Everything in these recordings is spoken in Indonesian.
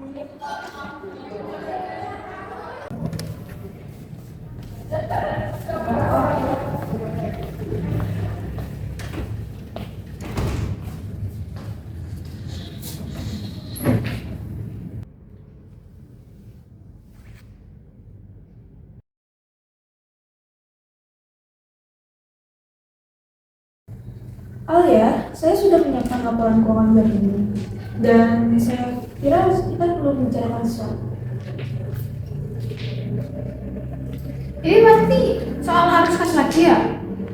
Oh ya, saya sudah menyiapkan laporan keuangan bulan ini, dan saya kira kita perlu membicarakan sesuatu. Ini pasti soal harus kas lagi ya?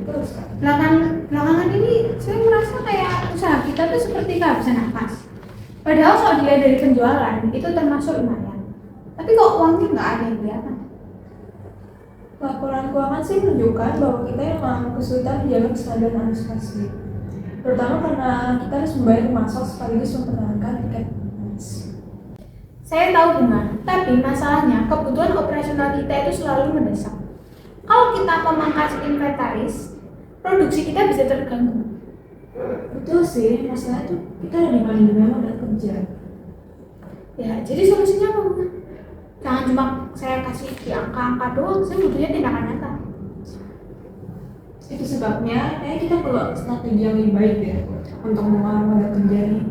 Terus, Belakangan ini saya merasa kayak usaha kita tuh seperti kehabisan nafas. Padahal kalau dilihat dari penjualan itu termasuk lumayan. Tapi kok uangnya nggak ada yang kelihatan. laporan keuangan sih menunjukkan bahwa kita memang kesulitan menjaga kestabilan administrasi, terutama karena kita harus membayar pemasok sekaligus mempertahankan tiket panas. Saya tahu benar, tapi masalahnya kebutuhan operasional kita itu selalu mendesak. Kalau kita memangkas inventaris, produksi kita bisa terganggu. Betul sih, masalah itu kita ada di mana modal kerja. Ya, jadi solusinya apa? Bang? Jangan cuma saya kasih di angka-angka doang, saya butuhnya tindakan nyata. Itu sebabnya kita perlu strategi yang lebih baik ya untuk mengolah modal kerja ini,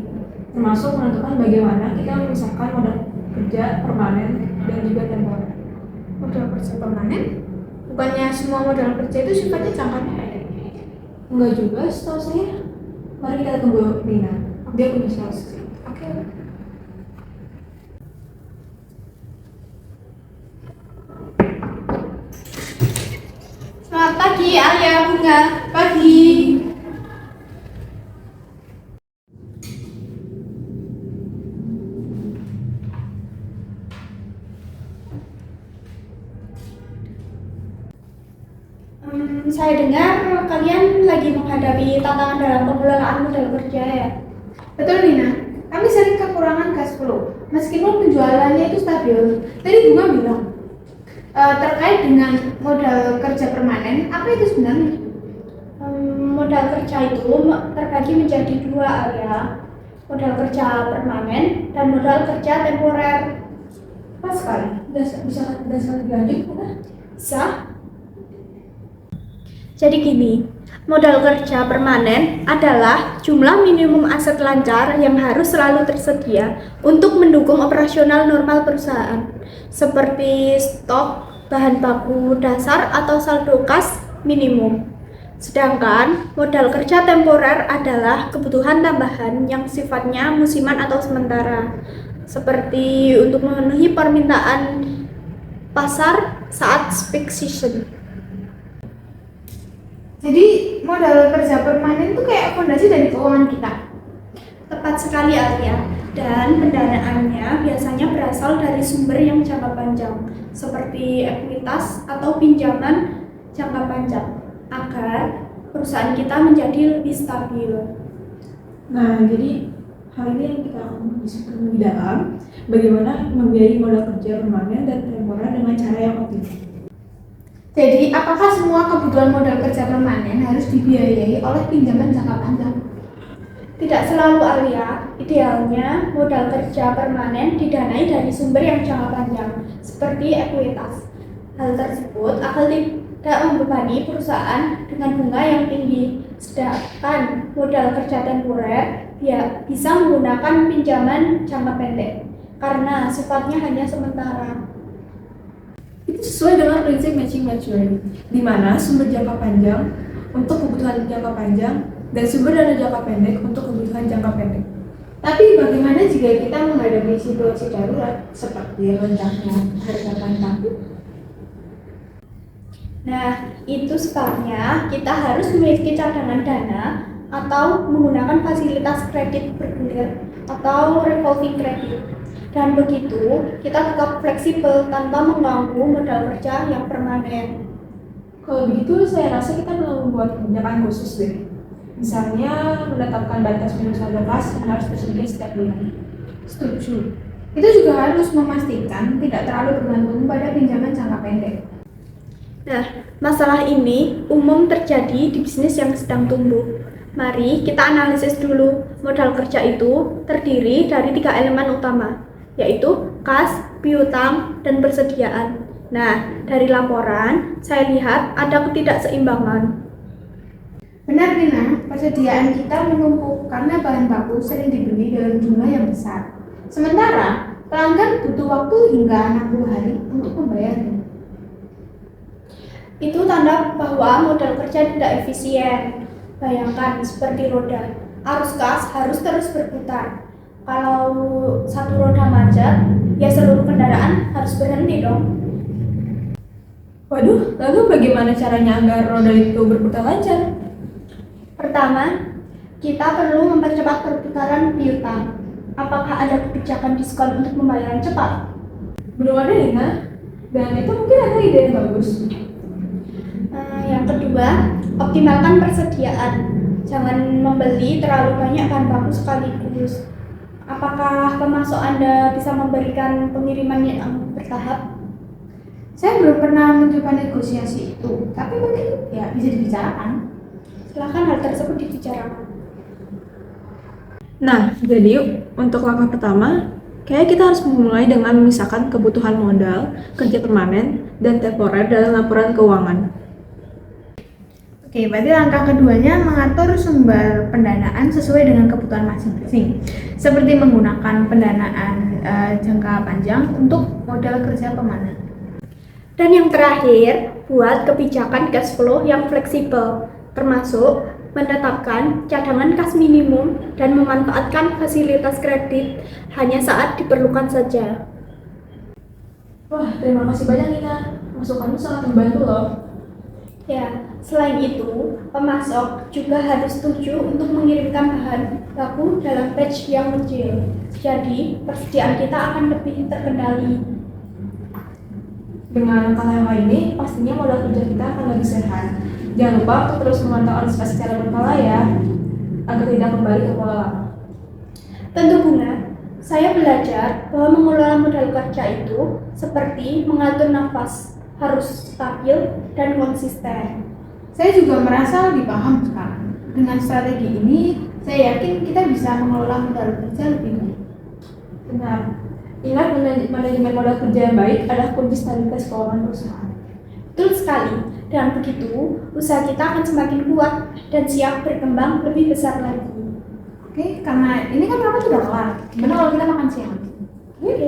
termasuk menentukan bagaimana kita memisahkan modal kerja permanen dan juga temporer. Modal kerja permanen? Bukannya semua modal kerja itu sifatnya jangka pendek? Enggak juga, setahu saya. Mari kita tunggu Nina, dia punya solusi. Oke. Selamat pagi, Alia, Bunga. Pagi. Saya dengar kalian lagi menghadapi tantangan dalam pengelolaan modal kerja ya? Betul, Nina. Kami sering kekurangan cash flow. Meskipun penjualannya itu stabil. Tadi Bunga bilang, terkait dengan modal kerja permanen, apa itu sebenarnya? Modal kerja itu terbagi menjadi dua area, modal kerja permanen dan modal kerja temporer. Pas sekali, bisa lebih lanjut bukan? Bisa? Jadi gini, modal kerja permanen adalah jumlah minimum aset lancar yang harus selalu tersedia untuk mendukung operasional normal perusahaan, seperti stok, bahan baku dasar atau saldo kas minimum. Sedangkan modal kerja temporer adalah kebutuhan tambahan yang sifatnya musiman atau sementara, seperti untuk memenuhi permintaan pasar saat peak season. Jadi modal kerja permanen itu kayak fondasi dari keuangan kita. Tepat sekali Arya, dan pendanaannya biasanya berasal dari sumber yang jangka panjang, seperti ekuitas atau pinjaman jangka panjang, agar perusahaan kita menjadi lebih stabil. Nah, jadi hal ini yang kita akan diskusikan lebih dalam, bagaimana membiayai modal kerja permanen dan temporer dengan cara yang optimal. Jadi, apakah semua kebutuhan modal kerja permanen harus dibiayai oleh pinjaman jangka panjang? Tidak selalu Arya, idealnya modal kerja permanen didanai dari sumber yang jangka panjang, seperti ekuitas. Hal tersebut akan tidak membebani perusahaan dengan bunga yang tinggi, sedangkan modal kerja temporer bisa menggunakan pinjaman jangka pendek, karena sifatnya hanya sementara. Itu sesuai dengan prinsip matching maturity, di mana sumber jangka panjang untuk kebutuhan jangka panjang dan sumber dana jangka pendek untuk kebutuhan jangka pendek. Tapi bagaimana jika kita menghadapi situasi darurat seperti rendahnya harga bahan baku? Nah, itu sebabnya kita harus memiliki cadangan dana atau menggunakan fasilitas kredit bergilir atau revolving credit. Dan begitu, kita tetap fleksibel tanpa mengganggu modal kerja yang permanen. Kalau begitu, saya rasa kita perlu membuat kebijakan khusus deh. Misalnya, menetapkan batas minus saldo kas yang harus tersedia setiap bulan. Setuju. Itu juga harus memastikan tidak terlalu bergantung pada pinjaman jangka pendek. Nah, masalah ini umum terjadi di bisnis yang sedang tumbuh. Mari kita analisis dulu. Modal kerja itu terdiri dari 3 elemen utama, yaitu kas, piutang, dan persediaan. Nah, dari laporan, saya lihat ada ketidakseimbangan. Benar Rina, persediaan kita menumpuk karena bahan baku sering dibeli dalam jumlah yang besar. Sementara pelanggan butuh waktu hingga 60 hari untuk membayarnya. Itu tanda bahwa modal kerja tidak efisien. Bayangkan seperti roda, arus kas harus terus berputar. Kalau satu roda macet, ya seluruh kendaraan harus berhenti dong. Waduh, lalu bagaimana caranya agar roda itu berputar lancar? Pertama, kita perlu mempercepat perputaran piutang. Apakah ada kebijakan diskon untuk pembayaran cepat? Belum ada Nina, dan itu mungkin ada ide yang bagus. Yang kedua, optimalkan persediaan. Jangan membeli terlalu banyak bahan baku sekaligus. Apakah pemasok Anda bisa memberikan pengiriman yang bertahap? Saya belum pernah mencoba negosiasi itu, tapi mungkin ya bisa dibicarakan. Silakan hal tersebut dibicarakan. Nah, jadi untuk langkah pertama, kayak kita harus memulai dengan memisahkan kebutuhan modal, kerja permanen, dan temporer dalam laporan keuangan. Oke, berarti langkah keduanya mengatur sumber pendanaan sesuai dengan kebutuhan masing-masing, seperti menggunakan pendanaan jangka panjang untuk modal kerja permanen. Dan yang terakhir, buat kebijakan cash flow yang fleksibel, termasuk menetapkan cadangan kas minimum dan memanfaatkan fasilitas kredit hanya saat diperlukan saja. Wah, terima kasih banyak Nina. Masukanmu sangat membantu loh. Ya, selain itu, pemasok juga harus setuju untuk mengirimkan bahan baku dalam batch yang kecil. Jadi, persediaan kita akan lebih terkendali. Dengan langkah ini, pastinya modal kerja kita akan lebih sehat. Jangan lupa untuk terus memantau arus kas secara berkala ya, agar tidak kembali ke pola lama. Tentu Bunga, saya belajar bahwa mengelola modal kerja itu seperti mengatur nafas, harus stabil dan konsisten. Saya juga merasa lebih paham sekarang. Dengan strategi ini, saya yakin kita bisa mengelola modal kerja lebih baik. Benar. Ingat, manajemen modal kerja yang baik adalah kunci stabilitas keuangan perusahaan. Betul sekali. Dengan begitu, usaha kita akan semakin kuat dan siap berkembang lebih besar lagi. Oke, karena ini kan rapat sudah kelar. Gimana kalau kita makan siang? Oke.